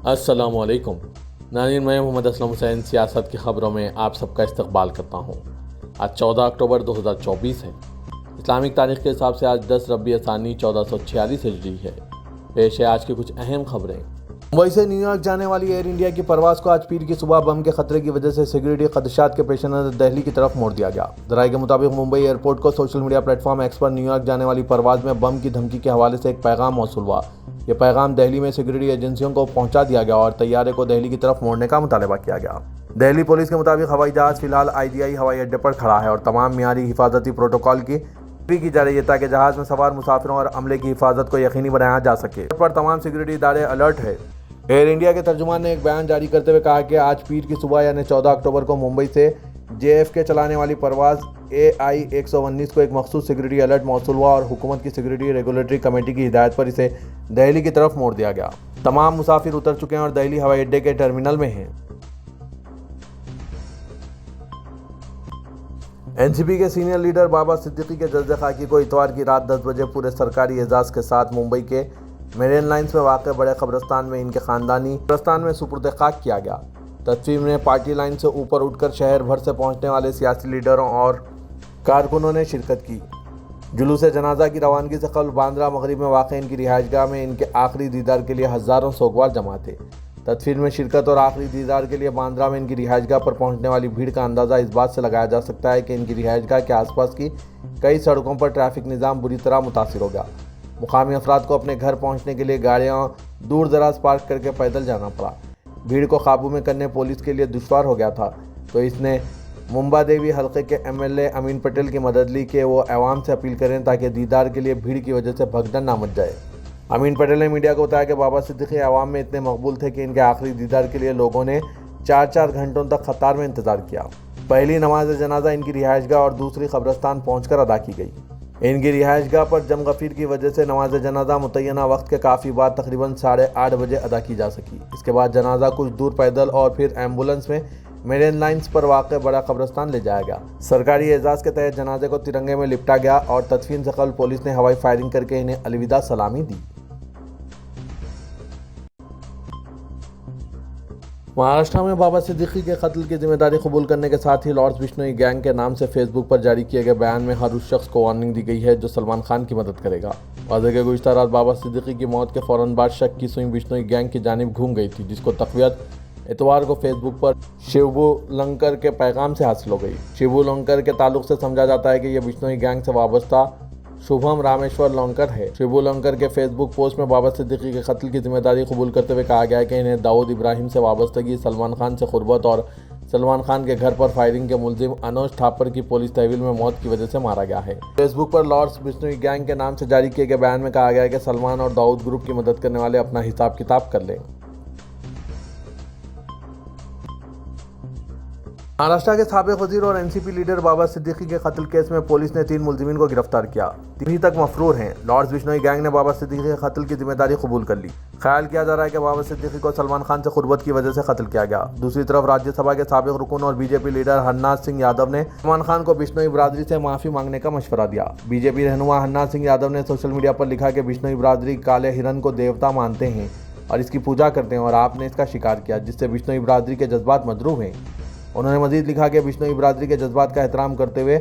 अस्सलामुअलैकुम नाज़रीन, मैं मोहम्मद असलम हुसैन सियासत की ख़बरों में आप सबका इस्तकबाल करता हूँ। आज 14 अक्टूबर 2024 है। इस्लामिक तारीख़ के हिसाब से आज 10 रबी असानी 1446 हिजरी है। पेश है आज की कुछ अहम खबरें। मुंबई से न्यूयॉर्क जाने वाली एयर इंडिया की परवाज़ को आज पीर की सुबह बम के खतरे की वजह से सिक्योरिटी खदशात के पेश नज़र दिल्ली की तरफ मोड़ दिया गया। ज़राए के मुताबिक मुंबई एयरपोर्ट को सोशल मीडिया प्लेटफॉर्म एक्स पर न्यूयॉर्क जाने वाली परवाज़ में बम की धमकी के हवाले से एक पैगाम मौसूल हुआ। ये पैगाम दिल्ली में सिक्योरिटी एजेंसियों को पहुंचा दिया गया और तैयारे को दिल्ली की तरफ मोड़ने का मुतालबा किया गया। दिल्ली पुलिस के मुताबिक हवाई जहाज़ फिलहाल IGI हवाई अड्डे पर खड़ा है और तमाम मियारी हिफाजती प्रोटोकॉल की जा रही है ताकि जहाज़ में सवार मुसाफिरों और अमले की हिफाजत को यकीनी बनाया जा सके। पर तमाम सिक्योरिटी इदारे अलर्ट है। एयर इंडिया के तर्जुमान ने एक बयान जारी करते हुए कहा कि आज पीर की सुबह यानी 14 अक्टूबर को मुंबई से JFK चलाने वाली परवाज़ AI 119 को एक मखसूस सिक्योरिटी अलर्ट मौसूल हुआ और हुकूमत की सिक्योरिटी रेगुलेटरी कमेटी की हिदायत पर इसे दिल्ली की तरफ मोड़ दिया गया। तमाम मुसाफिर उतर चुके हैं और दिल्ली हवाई अड्डे के टर्मिनल में हैं। NCP के सीनियर लीडर बाबा सिद्दीकी के जज्बे खाकी को इतवार की रात 10 बजे पूरे सरकारी एजाज़ के साथ मुंबई के मेरिन लाइन्स में वाक़ बड़े कब्रिस्तान में इनके ख़ानदानी कब्रिस्तान में सुपुर्द खाक किया गया। तदफीन में पार्टी लाइन से ऊपर उठकर शहर भर से पहुंचने वाले सियासी लीडरों और कारकुनों ने शिरकत की। जुलूस जनाजा की रवानगी से कबल बांद्रा मगरिब में वाक़ इनकी रिहाइशगाह में इनके आखिरी दीदार के लिए हज़ारों सोगवार जमा थे। तदफीन में शिरकत और आखिरी दीदार के लिए बांद्रा में इनकी रिहाइशगाह पर पहुंचने वाली भीड़ का अंदाज़ा इस बात से लगाया जा सकता है कि इनकी रिहाइशगाह के आसपास की कई सड़कों पर ट्रैफिक निज़ाम बुरी तरह मुतासिर हो गया। मुकामी अफराद को अपने घर पहुंचने के लिए गाड़ियां दूर दराज पार्क करके पैदल जाना पड़ा। भीड़ को काबू में करने पुलिस के लिए दुश्वार हो गया था, तो इसने मुंबा देवी हल्के के MLA अमीन पटेल की मदद ली कि वो अवाम से अपील करें ताकि दीदार के लिए भीड़ की वजह से भगदड़ ना मच जाए। अमीन पटेल ने मीडिया को बताया कि बाबा सिद्दीकी अवाम में इतने मकबूल थे कि इनके आखिरी दीदार के लिए लोगों ने 4-4 घंटों तक कतार में इंतज़ार किया। पहली नमाज जनाजा इनकी रिहाइशगाह और दूसरी कब्रिस्तान पहुँचकर अदा की गई। इनकी रिहाइशगाह पर जम गफीर की वजह से नमाज जनाजा मुतय्यना वक्त के काफ़ी बाद तकरीबन 8:30 बजे अदा की जा सकी। इसके बाद जनाजा कुछ दूर पैदल और फिर एम्बुलेंस में मेरिन लाइन्स पर वाक़ बड़ा कब्रिस्तान ले जाया गया। सरकारी एजाज़ के तहत जनाजे को तिरंगे में लिपटा गया और तदफीन से कबल पुलिस ने हवाई फायरिंग करके इन्हें अलविदा सलामी दी। महाराष्ट्र में बाबा सिद्दीकी के कत्ल की जिम्मेदारी कबूल करने के साथ ही लॉर्ड्स बिश्नोई गैंग के नाम से फेसबुक पर जारी किए गए बयान में हर उस शख्स को वार्निंग दी गई है जो सलमान खान की मदद करेगा। वाज़ेह के गुज़िश्ता रात बाबा सिद्दीकी की मौत के फ़ौरन बाद शक की सुई बिश्नोई गैंग की जानिब घूम गई थी, जिसको तक़वियत इतवार को फेसबुक पर शिबू लंकर के पैगाम से हासिल हो गई। शिबू लंकर के ताल्लुक से समझा जाता है कि यह बिश्नोई गैंग से वाबस्ता शुभम रामेश्वर लौंकर है। शिबू लौंकर के फेसबुक पोस्ट में बाबा सिद्दीकी के कत्ल की जिम्मेदारी कबूल करते हुए कहा गया है कि इन्हें दाऊद इब्राहिम से वाबस्तगी, सलमान खान से कुर्बत और सलमान खान के घर पर फायरिंग के मुलजिम अनोज थापर की पुलिस तहवील में मौत की वजह से मारा गया है। फेसबुक पर लॉर्ड्स बिश्नोई गैंग के नाम से जारी किए गए बयान में कहा गया है कि सलमान और दाऊद ग्रुप की मदद करने वाले अपना हिसाब किताब कर लें। महाराष्ट्र के साबिक वजीर और NCP लीडर बाबा सिद्दीकी के कत्ल केस में पुलिस ने 3 मुलजिमीन को गिरफ्तार किया। 3 तक मफरूर हैं। लॉर्ड्स बिश्नोई गैंग ने बाबा सिद्दीकी के कत्ल की जिम्मेदारी कबूल कर ली। ख्याल किया जा रहा है कि बाबा सिद्दीकी को सलमान खान से कुर्बत की वजह से कत्ल किया गया। दूसरी तरफ राज्यसभा के साबिक रुकन और BJP लीडर हरनाथ सिंह यादव ने सलमान खान को बिश्नोई बरादरी से माफ़ी मांगने का मशवरा दिया। BJP रहनुमा हरनाथ सिंह यादव ने सोशल मीडिया पर लिखा कि बिश्नोई बरादरी काले हिरन को देवता मानते हैं और इसकी पूजा करते हैं और आपने इसका शिकार किया, जिससे बिश्नोई बरादरी के जज्बात मजरूह हैं। उन्होंने मजीद लिखा कि बिश्नोई बरादरी के जज्बात का एहतराम करते हुए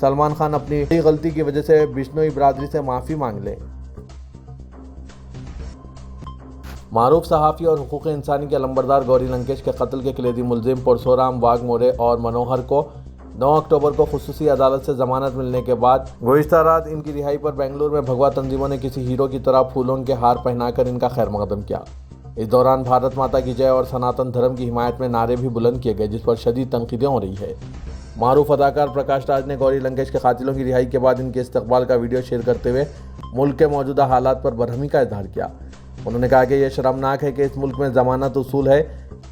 सलमान खान अपनी गलती की वजह से बिश्नोई बरादरी से माफ़ी मांग लें। मारूफ सहाफ़ी और हुकूक़ इंसानी के अलंबरदार गौरी लंकेश के कत्ल के कलीदी मुलजिम परशुराम वाघमोरे और मनोहर को 9 अक्टूबर को खुसूसी अदालत से जमानत मिलने के बाद गुज़िश्ता रात इनकी रिहाई पर बेंगलुरु में भगवा तंजीमों ने किसी हीरो की तरह फूलों के हार पहनाकर इनका खैर मकदम किया। इस दौरान भारत माता की जय और सनातन धर्म की हिमायत में नारे भी बुलंद किए गए, जिस पर शदीद तनकीदें हो रही है। मारूफ अदाकार प्रकाश राज ने गौरी लंकेश के कातिलों की रिहाई के बाद इनके इस्तकबाल का वीडियो शेयर करते हुए मुल्क के मौजूदा हालात पर बरहमी का इजहार किया। उन्होंने कहा कि यह शर्मनाक है कि इस मुल्क में जमानत उसूल है,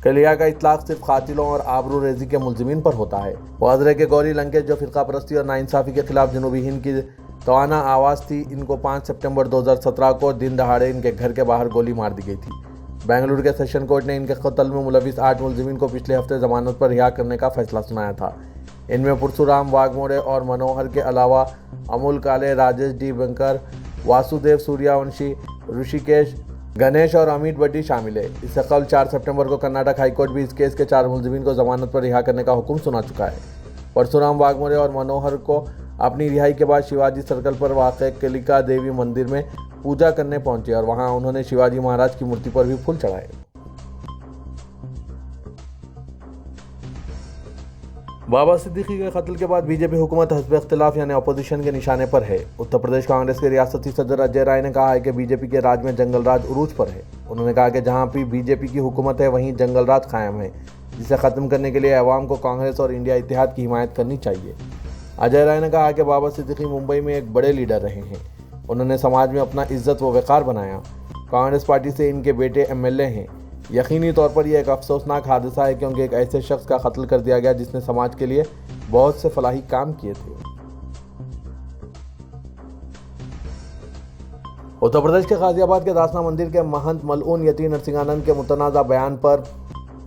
कलिया का इतलाक सिर्फ कातिलों और आबरू रेजी के मुलजिमीन पर होता है। वाज़ेह के गौरी लंकेश जो फ़िरका परस्ती और नाइंसाफ़ी के खिलाफ जनूबी हिंद की तवाना आवाज़ थी, इनको 5 सितंबर 2017 को दिन दहाड़े इनके घर के बाहर गोली मार दी गई थी। बेंगलुरु के सेशन कोर्ट ने इनके कत्ल में मुलविस 8 मुलजिमीन को पिछले हफ्ते जमानत पर रिहा करने का फैसला सुनाया था। इनमें परशुराम वाघमोरे और मनोहर के अलावा अमूल काले, राजेश डी बंकर, वासुदेव सूर्यवंशी, ऋषिकेश गणेश और अमित बड्डी शामिल है। इससे कल 4 सितंबर को कर्नाटक हाईकोर्ट भी इस केस के 4 मुलजिमीन को जमानत पर रिहा करने का हुक्म सुना चुका है। परशुराम वाघमोरे और मनोहर को अपनी रिहाई के बाद शिवाजी सर्कल पर वाक़ कलिका देवी मंदिर में पूजा करने पहुंचे और वहां उन्होंने शिवाजी महाराज की मूर्ति पर भी फूल चढ़ाए। बाबा सिद्दीकी के कत्ल के बाद बीजेपी हुकूमत हस्ब इख्तिलाफ यानी अपोजिशन के निशाने पर है। उत्तर प्रदेश कांग्रेस के रियासती सदर अजय राय ने कहा है कि बीजेपी के राज में जंगल राज उरूज पर है। उन्होंने कहा कि जहां भी बीजेपी की हुकूमत है वहीं जंगल राज कायम है, जिसे ख़त्म करने के लिए अवाम को कांग्रेस और इंडिया इत्तेहाद की हिमायत करनी चाहिए। अजय राय ने कहा कि बाबा सिद्दीकी मुंबई में एक बड़े लीडर रहे हैं। उन्होंने समाज में अपना इज्जत व वक़ार बनाया। कांग्रेस पार्टी से इनके बेटे एमएलए हैं। यकीनी तौर पर यह एक अफसोसनाक हादसा है, क्योंकि एक ऐसे शख्स का कत्ल कर दिया गया जिसने समाज के लिए बहुत से फलाही काम किए थे। उत्तर प्रदेश के गाजियाबाद के दासना मंदिर के महंत मलऊन यती नरसिंहानंद के मुतनाज़ा बयान पर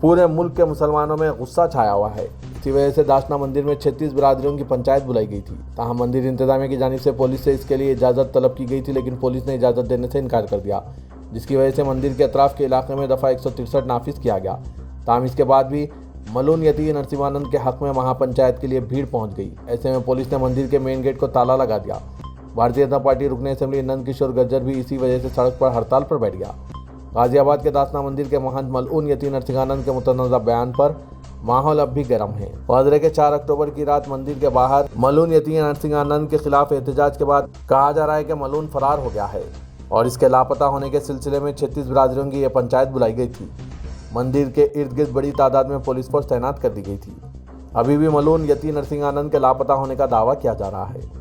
पूरे मुल्क के मुसलमानों में गुस्सा छाया हुआ है। इसी वजह से दासना मंदिर में 36 बिरादरियों की पंचायत बुलाई गई थी। ताहम मंदिर इंतजामिया की जानिब से पुलिस से इसके लिए इजाज़त तलब की गई थी, लेकिन पुलिस ने इजाज़त देने से इनकार कर दिया, जिसकी वजह से मंदिर के अतराफ के इलाके में दफ़ा 163 नाफिज किया गया। ताहम इसके बाद भी मलून यती नरसिंहानंद के हक में महापंचायत के लिए भीड़ पहुंच गई। ऐसे में पुलिस ने मंदिर के मेन गेट को ताला लगा दिया। भारतीय जनता पार्टी रुकन असेंबली नंद किशोर गज्जर भी इसी वजह से सड़क पर हड़ताल पर बैठ गया। गाजियाबाद के दासना मंदिर के महंत मलऊन यती नरसिंहानंद के मुतनाज़ा बयान पर माहौल अब भी गर्म है। फजरे के 4 अक्टूबर की रात मंदिर के बाहर मलून यती नरसिंहानंद के खिलाफ एहतजाज के बाद कहा जा रहा है कि मलून फरार हो गया है और इसके लापता होने के सिलसिले में 36 बिरादरियों की यह पंचायत बुलाई गई थी। मंदिर के इर्द गिर्द बड़ी तादाद में पुलिस फोर्स तैनात कर दी गई थी। अभी भी मलून यती नरसिंहानंद के लापता होने का दावा किया जा रहा है।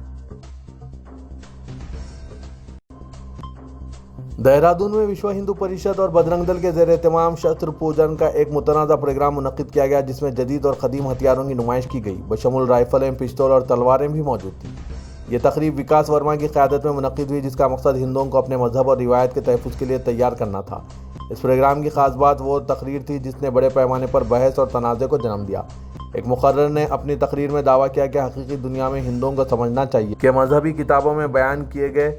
देहरादून में विश्व हिंदू परिषद और बजरंग दल के ज़ेर एहतमाम शस्त्र पूजन का एक मुतनाज़ा प्रोग्राम मुनक्किद किया गया, जिसमें जदीद और कदीम हथियारों की नुमाइश की गई। बशमुल राइफलें, पिस्तौल और तलवारें भी मौजूद थी। ये तकरीब विकास वर्मा की क़यादत में मुनक्किद हुई, जिसका मकसद हिंदुओं को अपने मजहब और रिवायत के तहफ़्फ़ुज़ के लिए तैयार करना था। इस प्रोग्राम की ख़ास बात वो तकरीर थी जिसने बड़े पैमाने पर बहस और तनाज़े को जन्म दिया। एक मुक़र्रर ने अपनी तकरीर में दावा किया कि हकीकी दुनिया में हिंदुओं को समझना चाहिए कि मजहबी किताबों में बयान किए गए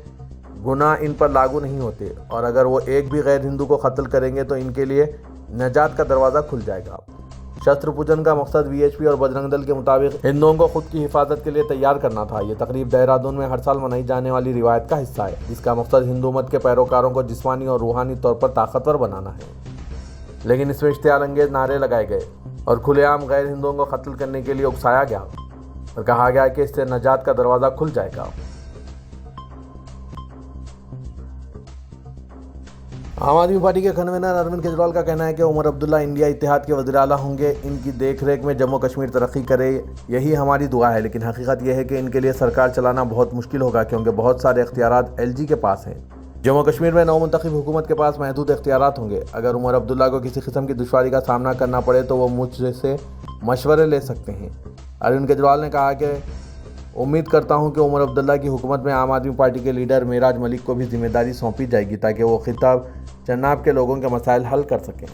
गुनाह इन पर लागू नहीं होते, और अगर वो एक भी गैर हिंदू को कत्ल करेंगे तो इनके लिए नजात का दरवाज़ा खुल जाएगा। शस्त्र पूजन का मकसद वीएचपी और बजरंग दल के मुताबिक हिंदुओं को खुद की हिफाजत के लिए तैयार करना था। ये तकरीब देहरादून में हर साल मनाई जाने वाली रिवायत का हिस्सा है, जिसका मकसद हिंदू मत के पैरोकारों को जिस्मानी और रूहानी तौर पर ताकतवर बनाना है। लेकिन इसमें इश्तियाल अंगेज नारे लगाए गए और खुलेआम गैर हिंदुओं को कत्ल करने के लिए उकसाया गया और कहा गया कि इससे नजात का दरवाज़ा खुल जाएगा। आम आदमी पार्टी के कन्वीनर अरविंद केजरीवाल का कहना है कि उमर अब्दुल्ला इंडिया इत्तेहाद के वज़ीर आला होंगे। इनकी देखरेख में जम्मू कश्मीर तरक्की करे, यही हमारी दुआ है। लेकिन हकीकत यह है कि इनके लिए सरकार चलाना बहुत मुश्किल होगा, क्योंकि बहुत सारे इख्तियारात एलजी के पास हैं। जम्मू कश्मीर में नौमुंतखब हुकूमत के पास महदूद इख्तियारात होंगे। अगर उमर अब्दुल्ला को किसी किस्म की दुश्वारी का सामना करना पड़े तो वो मुझसे मशवरे ले सकते हैं। अरविंद केजरीवाल ने कहा कि उम्मीद करता हूं कि उमर अब्दुल्ला की हुकूमत में आम आदमी पार्टी के लीडर मेराज मलिक को भी जिम्मेदारी सौंपी जाएगी, ताकि वो खिताब जन्नाब के लोगों के मसाइल हल कर सकें।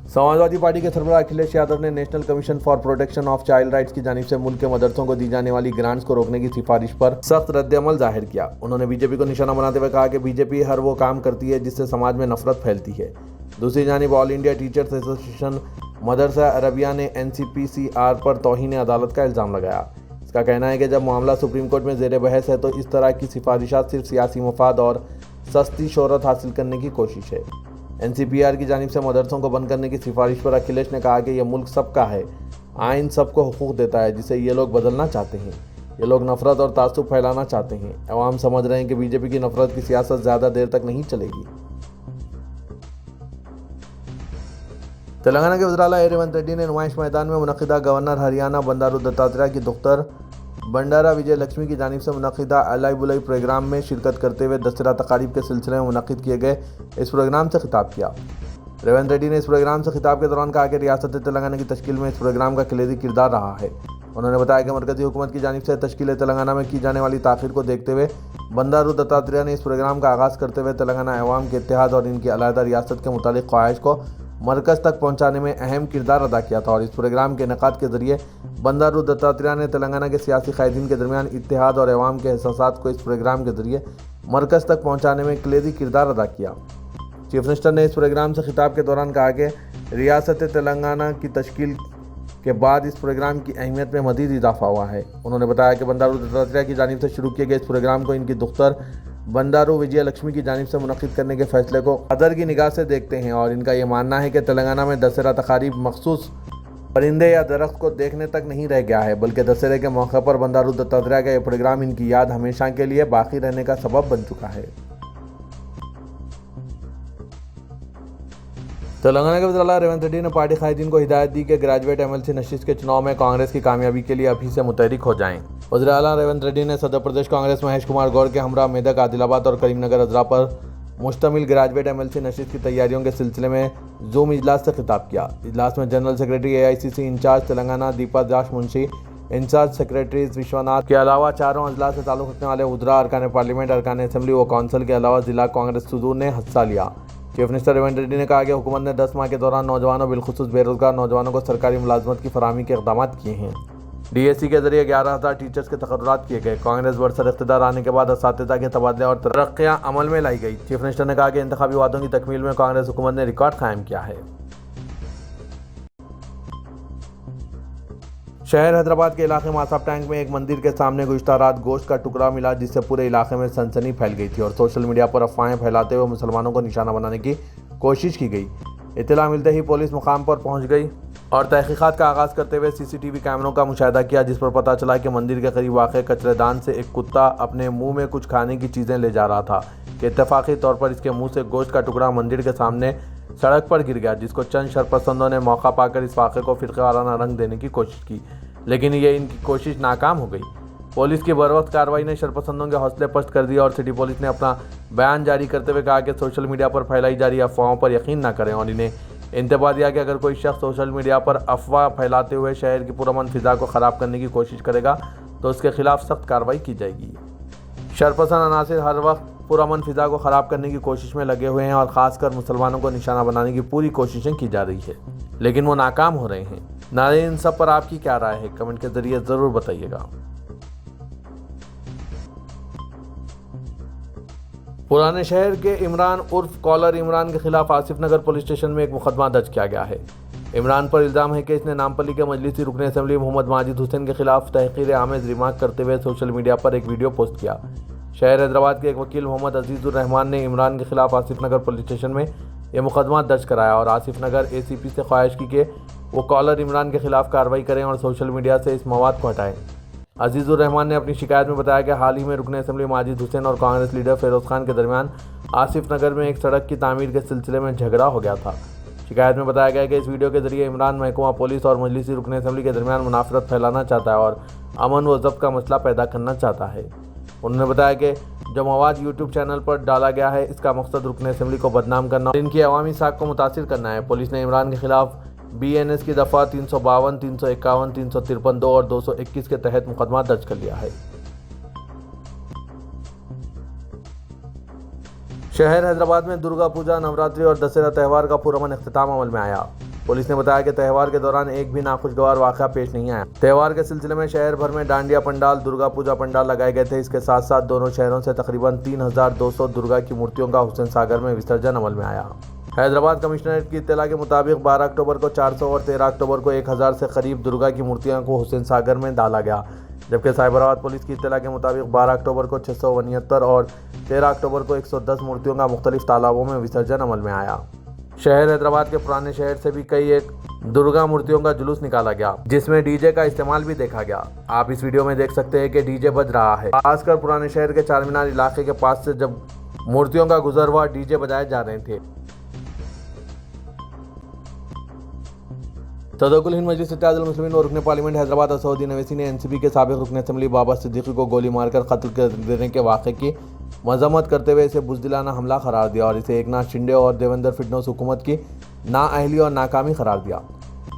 समाजवादी पार्टी के सरबराह अखिलेश यादव ने national commission for protection of child rights की जानिब से मुल्क के मदरसों को दी जाने वाली ग्रांट्स को रोकने की सिफारिश पर सख्त रद्द-ए-अमल जाहिर किया। उन्होंने बीजेपी को निशाना बनाते हुए कहा कि बीजेपी हर वो काम करती है जिससे समाज में नफरत फैलती है। दूसरी जानिब ऑल इंडिया टीचर्स एसोसिएशन मदरसा अरबिया ने एनसीपीसीआर पर तौहीन अदालत का इल्ज़ाम लगाया। इसका कहना है कि जब मामला सुप्रीम कोर्ट में ज़ेर बहस है तो इस तरह की सिफारिशात सिर्फ सियासी मफाद और सस्ती शोहरत हासिल करने की कोशिश है। एनसीपीआर की जानिब से मदरसों को बंद करने की सिफारिश पर अखिलेश ने कहा कि यह मुल्क सबका है, आइन सबको हुकूक देता है, जिसे ये लोग बदलना चाहते हैं। ये लोग नफरत और तासुब फैलाना चाहते हैं। अवाम समझ रहे हैं कि बीजेपी की नफरत की सियासत ज़्यादा देर तक नहीं चलेगी। तेलंगाना के वज़ीर आला रेवंत रेड्डी ने नुमाइश मैदान में मुनक़िदा गवर्नर हरियाणा बंडारू दत्तात्रेय की दुख्तर बंडारा विजय लक्ष्मी की जानिब से मुनक़िदा अलाई बुलाई प्रोग्राम में शिरकत करते हुए दशहरा तकारीब के सिलसिले में मुनक़िद किए गए इस प्रोग्राम से खिताब किया। रेवंत रेड्डी ने इस प्रोग्राम से खिताब के दौरान कहा कि रियासत तेलंगाना की तश्कील में इस प्रोग्राम का कलीदी किरदार रहा है। उन्होंने बताया कि मरकज़ी हुकूमत की जानिब से तश्कील तेलंगाना में की जाने वाली ताख़ीर को देखते हुए बंडारू दत्तात्रेय ने इस प्रोग्राम का आगाज़ करते हुए तेलंगाना अवाम के इत्तेहाद और इनकी अलहदा रियासत के मुतालिक ख्वाहिश को मरकज़ तक पहुंचाने में अहम किरदार अदा किया था और इस प्रोग्राम के इनेकाद के जरिए बंडारू दत्तात्रेय ने तेलंगाना के सियासी कायदीन के दरमियान इत्तेहाद और अवाम के एहसासात को इस प्रोग्राम के जरिए मरकज़ तक पहुंचाने में कलीदी किरदार अदा किया। चीफ मिनिस्टर ने इस प्रोग्राम से खिताब के दौरान कहा कि रियासत तेलंगाना की तश्कील के बाद इस प्रोग्राम की अहमियत में मज़ीद इजाफा हुआ है। उन्होंने बताया कि बंडारू दत्तात्रेय की जानिब से शुरू किए गए इस प्रोग्राम को इनकी दुख्तर बंडारू विजय लक्ष्मी की जानिब से मुनक़िद करने के फैसले को कदर की निगाह से देखते हैं और इनका ये मानना है कि तेलंगाना में दशहरा तकारीब मखसूस परिंदे या दरख्त को देखने तक नहीं रह गया है, बल्कि दशहरे के मौके पर बंडारू दत्तात्रेय का ये प्रोग्राम इनकी याद हमेशा के लिए बाकी रहने का सबब बन चुका है। तेलंगाना के वज़ीर रेवंत रेड्डी ने पार्टी कायदीन को हिदायत दी कि ग्रेजुएट एमएलसी नशिस्त के चुनाव में कांग्रेस की कामयाबी के लिए अभी से मुतहरिक हो जाएं। वज़ीर आला रेवंत रेड्डी ने सदर प्रदेश कांग्रेस महेश कुमार गौड़ के हमरा मेदक, आदिलाबाद और करीमनगर अजला पर मुश्तमिल ग्रेजुएट एमएलसी नशिस्त की तैयारियों के सिलसिले में जूम इजलास से खिताब किया। इजलास में general secretary AICC incharge Telangana Deepa Das Munshi, incharge secretary Vishwanath के अलावा चारों अजला से ताल्लुक़ रखने वाले उजरा, अरकान पार्लियामेंट, अरकान असम्बली व कौंसिल के अलावा जिला कांग्रेस सदूर ने हिस्सा लिया। चीफ मिनिस्टर रेवंत रेड्डी ने कहा कि हुकूमत ने 10 माह के दौरान नौजवानों बिलखुसूस बेरोजगार नौजवानों को सरकारी मुलाजमत की फराहमी के इक़दाम किए हैं। DSC के जरिए 11,000 टीचर्स के तकर्रुरात किए गए। कांग्रेस बरसर इख्तिदार आने के बाद असातिज़ा के तबादले और तरक्कियाँ अमल में लाई गई। चीफ मिनिस्टर ने कहा कि इंतखाबी वादों की तकमील में कांग्रेस हुकूमत ने रिकॉर्ड कायम किया है। शहर हैदराबाद के इलाके मासाब टैंक में एक मंदिर के सामने गुज़िश्ता रात गोश्त का टुकड़ा मिला, जिससे पूरे इलाके में सनसनी फैल गई थी और सोशल मीडिया पर अफवाहें फैलाते हुए मुसलमानों को निशाना बनाने की कोशिश की गई। इत्तला मिलते ही पुलिस मुकाम पर पहुंच गई और तहकीकात का आगाज़ करते हुए CCTV कैमरों का मुशाहिदा किया, जिस पर पता चला कि मंदिर के करीब वाक़ कचरेदान से एक कुत्ता अपने मुंह में कुछ खाने की चीज़ें ले जा रहा था कि इत्तफाक़ी तौर पर इसके मुंह से गोश्त का टुकड़ा मंदिर के सामने सड़क पर गिर गया, जिसको चंद शरपसंदों ने मौका पाकर इस वाक़े को फ़िरक़ावाराना रंग देने की कोशिश की, लेकिन ये इनकी कोशिश नाकाम हो गई। पुलिस की बरवक्त कार्रवाई ने शरपसंदों के हौसले पस्त कर दिया और सिटी पुलिस ने अपना बयान जारी करते हुए कहा कि सोशल मीडिया पर फैलाई जा रही अफवाहों पर यकीन न करें और इन्हें इंतबाह दिया कि अगर कोई शख्स सोशल मीडिया पर अफवाह फैलाते हुए शहर की पुरअमन फ़िज़ा को ख़राब करने की कोशिश करेगा तो उसके खिलाफ सख्त कार्रवाई की जाएगी। शरपसंद अनासिर हर वक्त पुरअमन फ़िज़ा को ख़राब करने की कोशिश में लगे हुए हैं और ख़ासकर मुसलमानों को निशाना बनाने की पूरी कोशिशें की जा रही है, लेकिन वो नाकाम हो रहे हैं। नाज़रीन, इन सब पर आपकी क्या राय है? कमेंट के ज़रिए ज़रूर बताइएगा। पुराने शहर के इमरान उर्फ कॉलर इमरान के खिलाफ आसिफ नगर पुलिस स्टेशन में एक मुकदमा दर्ज किया गया है। इमरान पर इल्ज़ाम है कि इसने नामपल्ली के मजलिसी रुकन असम्बली मोहम्मद माजिद हुसैन के खिलाफ तहक़ीर आमेज़ रिमार्क करते हुए सोशल मीडिया पर एक वीडियो पोस्ट किया। शहर हैदराबाद के एक वकील मोहम्मद अजीज़ुर रहमान ने इमरान के खिलाफ आसिफ नगर पुलिस स्टेशन में यह मुकदमा दर्ज कराया और आसिफ नगर ACP से ख्वाहिश की कि वो कॉलर इमरान के खिलाफ कार्रवाई करें और सोशल मीडिया से इस मवाद को हटाएं। अजीज़ुर रहमान ने अपनी शिकायत में बताया कि हाल ही में रुकन असम्बली माजिद हुसैन और कांग्रेस लीडर फिरोज़ खान के दरमियान आसिफ नगर में एक सड़क की तामीर के सिलसिले में झगड़ा हो गया था। शिकायत में बताया गया कि इस वीडियो के जरिए इमरान महकमा पुलिस और मजलिसी रुकन असम्बली के दरमियान मुनाफरत फैलाना चाहता है और अमन व ज़ब्त का मसला पैदा करना चाहता है। उन्होंने बताया कि जो मवाद YouTube चैनल पर डाला गया है, इसका मकसद रुकन असम्बली को बदनाम करना और इनकी अवामी साख को मुतासिर करना है। पुलिस ने इमरान के खिलाफ BNS की दफ़ा 352, 351, 353 और 221 के तहत मुकदमा दर्ज कर लिया है। शहर हैदराबाद में दुर्गा पूजा, नवरात्रि और दशहरा त्यौहार का पुरअमन इख्तिताम अमल में आया। पुलिस ने बताया कि त्यौहार के दौरान एक भी नाखुशगवार वाक़या पेश नहीं आया। त्यौहार के सिलसिले में शहर भर में डांडिया पंडाल, दुर्गा पूजा पंडाल लगाए गए थे। इसके साथ साथ दोनों शहरों से तकरीबन 3,200 दुर्गा की मूर्तियों का हुसैन सागर में विसर्जन अमल में आया। हैदराबाद कमिश्नरेट की इत्तला के मुताबिक 12 अक्टूबर को 400 और 13 अक्टूबर को 1000 से करीब दुर्गा की मूर्तियों को हुसैन सागर में डाला गया, जबकि साइबराबाद पुलिस की इत्तला के मुताबिक 12 अक्टूबर को 669 और 13 अक्टूबर को 110 मूर्तियों का मुख्तलिफ तालाबों में विसर्जन अमल में आया। शहर हैदराबाद के पुराने शहर से भी कई एक दुर्गा मूर्तियों का जुलूस निकाला गया, जिसमें डीजे का इस्तेमाल भी देखा गया। आप इस वीडियो में देख सकते हैं कि डीजे बज रहा है। खासकर पुराने शहर के चारमीनार इलाके के पास से जब मूर्तियों का गुजर हुआ, डीजे बजाए जा रहे थे। सदरुल हिंद मजलिस इत्तेहादुल मुस्लिमीन और रुकन पार्लियामेंट हैदराबाद असदुद्दीन अवैसी ने NCP के साबिक रुकन असम्बली बाबा सिद्दीकी को गोली मारकर कत्ल कर देने के वाक़े की मजम्मत करते हुए इसे बुज़दिलाना हमला करार दिया और इसे एकनाथ शिंदे और देवेंद्र फडणवीस हुकूमत की नाअहली और नाकामी करार दिया।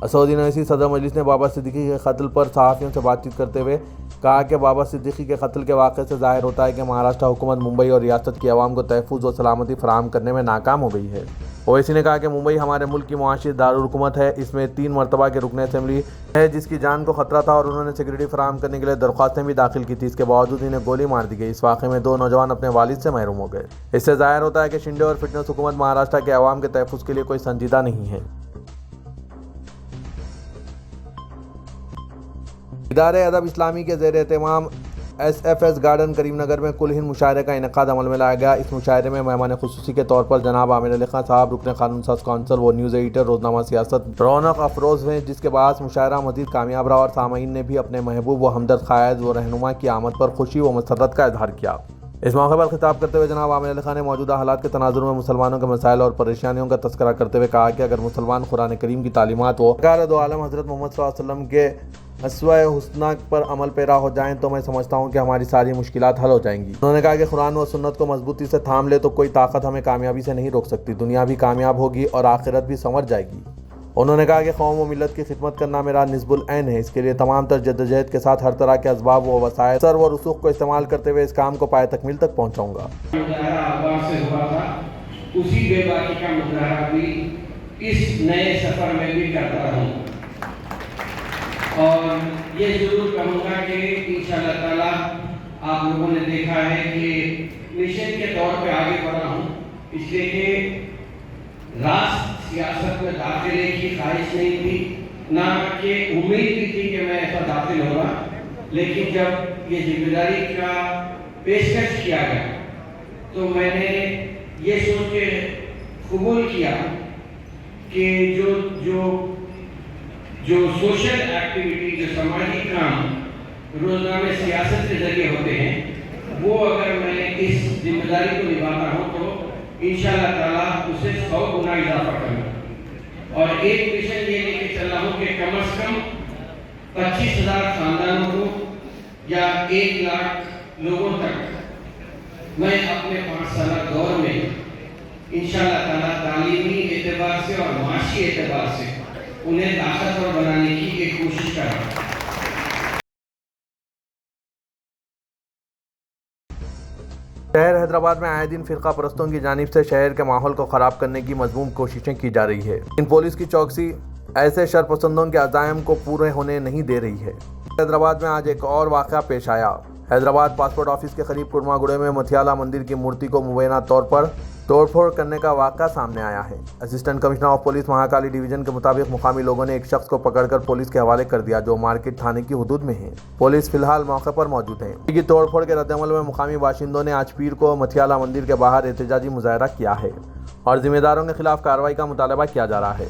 असदुद्दीन ओवैसी सदर मजलिस ने बाबा सिद्दीकी के कत्ल पर सहाफ़ियों से बातचीत करते हुए कहा कि बाबा सिद्दीकी के कत्ल के वाक़े से ज़ाहिर होता है कि महाराष्ट्र हुकूमत मुंबई और रियासत की आवाम को तहफ़्फ़ुज़ व सलामती फराहम करने में नाकाम हो गई है। ओवैसी ने कहा कि मुंबई हमारे मुल्क की मुआशी दारुल हुकूमत है। इसमें 3 मरतबा के रुकन असेंबली है जिसकी जान को खतरा था और उन्होंने सिक्योरिटी फराहम करने के लिए दरख्वास्तें भी दाखिल की थी। इसके बावजूद इन्हें गोली मार दी गई। इस वाक़े में 2 नौजवान अपने वालिद से महरूम हो गए। इससे ज़ाहिर होता है कि शिंदे और फिटनेस हुकूमत महाराष्ट्र के अवाम के तहफ़्फ़ुज़ के लिए कोई संजीदा नहीं है। इदारे अदब इस्लामी के ज़ेर एहतमाम SFS गार्डन करीमनगर में कुल हिंद मुशायरे का इनेकाद अमल में लाया गया। इस मुशायरे में मेहमान खुसूसी के तौर पर जनाब आमिर अली खान साहब, रुकन कानून साज कौंसल व न्यूज़ एडिटर रोजनामा सियासत रौनक अफरोज़ हुए, जिसके बाद मुशायरा मज़ीद कामयाब रहा और सामीन ने भी अपने महबूब व हमदर्द क़ायद व रहनुमा की आमद पर खुशी व मसरत का इजहार किया। इस मौके पर खिताब करते हुए जनाब आमिर अली खान ने मौजूदा हालात के तनाजुर में मुसलमानों के मसाइल और परेशानियों का तस्करा करते हुए कहा कि अगर मुसलमान कुरान करीम की तालीमात व सरकार दो आलम हज़रत मोहम्मद सल्लल्लाहु अलैहि वसल्लम के अस्वा-ए हुस्ना पर अमल पैरा हो जाएं तो मैं समझता हूं कि हमारी सारी मुश्किलात हल हो जाएंगी। उन्होंने कहा कि कुरान व सुन्नत को मजबूती से थाम ले तो कोई ताकत हमें कामयाबी से नहीं रोक सकती। दुनिया भी कामयाब होगी और आखिरत भी संवर जाएगी। उन्होंने कहा कि कौम व मिल्लत की खिदमत करना मेरा निस्बुल ऐन है। इसके लिए तमाम तर जद्दोजहद के साथ हर तरह के असबाब व वसाइल सर व रसूख को इस्तेमाल करते हुए इस काम को पाए तकमील तक पहुँचाऊँगा। उसी बेबाकी का मुजाहरा भी इस नए सफर में भी करता रहूं और ये जरूर कहूँगा कि इंशाअल्लाह ताला आप लोगों ने देखा है कि मिशन के तौर पे आगे बढ़ा हूँ, इसलिए कि राष्ट्र सियासत में दाखिले की ख्वाहिश नहीं थी, ना कि उम्मीद भी थी कि मैं ऐसा दाखिल होगा। लेकिन जब ये जिम्मेदारी का पेशकश किया गया तो मैंने ये सोच के कबूल किया कि जो सोशल एक्टिविटी, जो समाजी काम रोजगार सियासत के जरिए होते हैं, वो अगर मैं इस जिम्मेदारी को निभाता हूँ तो इंशाअल्लाह ताला उसे 100 गुना इजाफा करूँगा। और एक मिशन ये लेके चल रहा हूँ कि कम से कम 25,000 खानदानों को या 1 लाख लोगों तक मैं अपने 5 साल दौर में इंशाअल्लाह ताला तालीमी एतबार से और माशी एतबार से उन्हें ताकतवर बनाने की एक कोशिश कर रहा हूँ। शहर हैदराबाद में आए दिन फिरका परस्तों की जानिब से शहर के माहौल को ख़राब करने की मजमूम कोशिशें की जा रही है। इन पुलिस की चौकसी ऐसे शरपसंदों के अज़ायम को पूरे होने नहीं दे रही है। हैदराबाद में आज एक और वाक़या पेश आया। हैदराबाद पासपोर्ट ऑफिस के करीब कुर्मागुड़े में मथियाला मंदिर की मूर्ति को मुबैना तौर पर तोड़फोड़ करने का वाक़ा सामने आया है। Assistant commissioner of police Mahakali division के मुताबिक मुकामी लोगों ने एक शख्स को पकड़कर पुलिस के हवाले कर दिया जो मार्केट थाने की हुदूद में है। पुलिस फिलहाल मौके पर मौजूद है। की तोड़फोड़ के रद्दअमल में मुकामी बाशिंदों ने आज पीर को मथियाला मंदिर के बाहर एहतजाजी मुजाहरा किया है और जिम्मेदारों के खिलाफ कार्रवाई का मुतालबा किया जा रहा है।